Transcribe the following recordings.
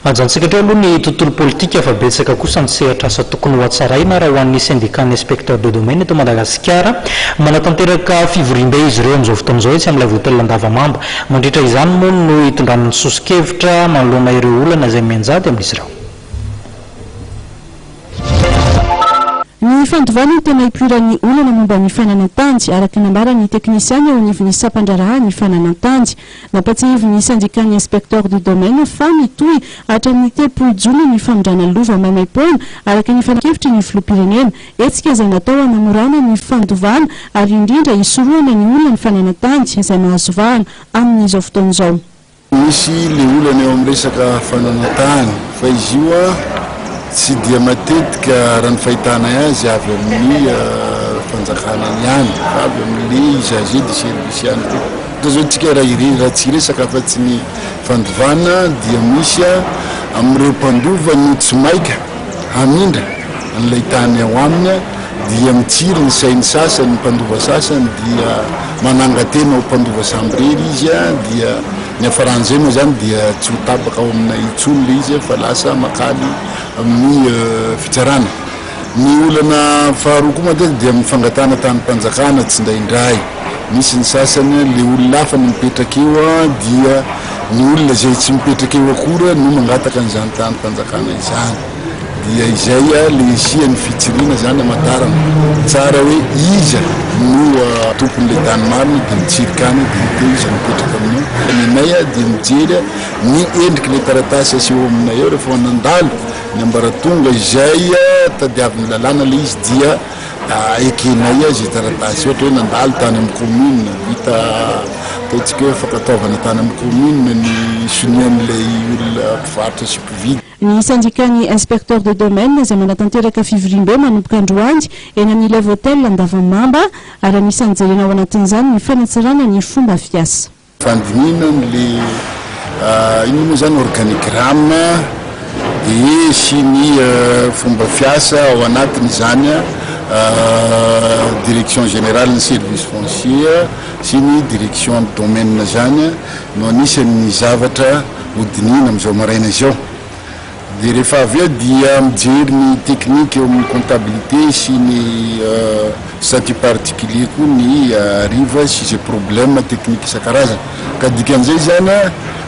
ajantsika teo aloha ny tontolo politika fa betsaka kosa ny sehatra asa tokony ho atsaraina raha ho an'ny syndicat ny inspecteur de domaine eto Madagasikara manatanteraka fivoriam-be izy ireo amin'izao fotoana izao tsy amin'ilay votel Andavamamba mandritra izany moa no hitondran'ny sosikevitra manoloana ireo olana izay mianjady amin'izy ireo. Ny fandovana no tena ipoiran'ny olana momba ny fananantanjy araka ny ambaran'ny teknisiany eo anivon'ny sampandrarahan'ny fananantanjy. Nampatsihivin'ny syndicat ny inspecteur du domaine fa mitohy hatramin'ny 3 jona ny famondrana lova Maimaimpoana araka ny fanakevitry ny filoham-pirenena. Hetsika izay natao hanamorana ny fandovana ary indrindra hisorohana ny olana ny fananantanjy izay mahazo vahana amin'izao fotoana izao. Misy le olana eo amin'ny resaka fananantany fa izy io tsy dia matetika raha ny fahitana azy avy amin'ny fanjakana ihany avy amin'ny usagers de service ihany koa. Zao tsika raha tsy resaka fa tsy ny fandovana dia misy amin'ireo mpandova no tsy maika hamindra an'ilay tany ao aminy dia mitsiry ny sainy sasany mpandova sasany dia manangatena ao mpandova sambirery izy dia ny afaran'izay moa zany dia tsy ho tapaka ao amina itsony le izy fa lasa makaly amin'ny fitsarana. Ny olana faharoa koa matetika dia mifangatana tany mpanjakana tsy indraindray. Misy ny sasany le olona hafa no mipetraka eo dia ny olona izay tsy mipetraka eo akora no mangataka an'izany tany mpanjakana izany. Dia izay le isian'ny fitsiriana zany amatarana tsara hoe iza no tompon'ilay tany marina dia mitsirikany dia iza mipetraka amin'io. Nenay dia mijery ny endrik'ilay taratasy aseho aminay eo rehefa nandalo ny ambaratonga izay tadiavin'ny lalàna le izy dia ekenay zay taratasy ohatra hoe nandalo tany amin'ny commune vita ataontsika hoe fankataovana tany amin'ny commune ny sonian'ilay olona mpivarotra sy mpividy. Ny syndicat ny inspecteur de domaine izay manatanteraka fivoriam-be manomboka androany eny amin'ilay votel Andavamamba ary anisan'ny jerena ao anatin'izany ny fanatsarana ny fomba fiasa. Fandinina le ino moa zany organigramme dia sy ny fomba fiasa ao anatin'izany direction générale ny service foncier sy ny direction domaine zany no anisan'ny zavatra hodinina amin'izao maraina izao. Dia rehefa avy eo dia mijery ny teknika eo amin'ny comptabilité sy ny statut particulier koa ny riva sy izay problème teknika isan-karazana. Ka dikan'izay zany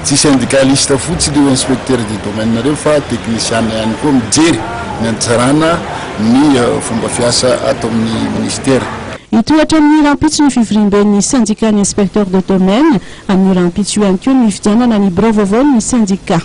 tsy syndicaliste fotsiny ireo inspecteur de domaine nareo fa technicien ihany koa mijery ny antsarana ny fomba fiasa atao amin'ny ministère. Itohatra amin'ny rampitso ny fivoriam-ben'ny syndicat ny inspecteur de domaine amin'ny rampitso ihany koa ny fijanana ny birao vaovao ny syndicat.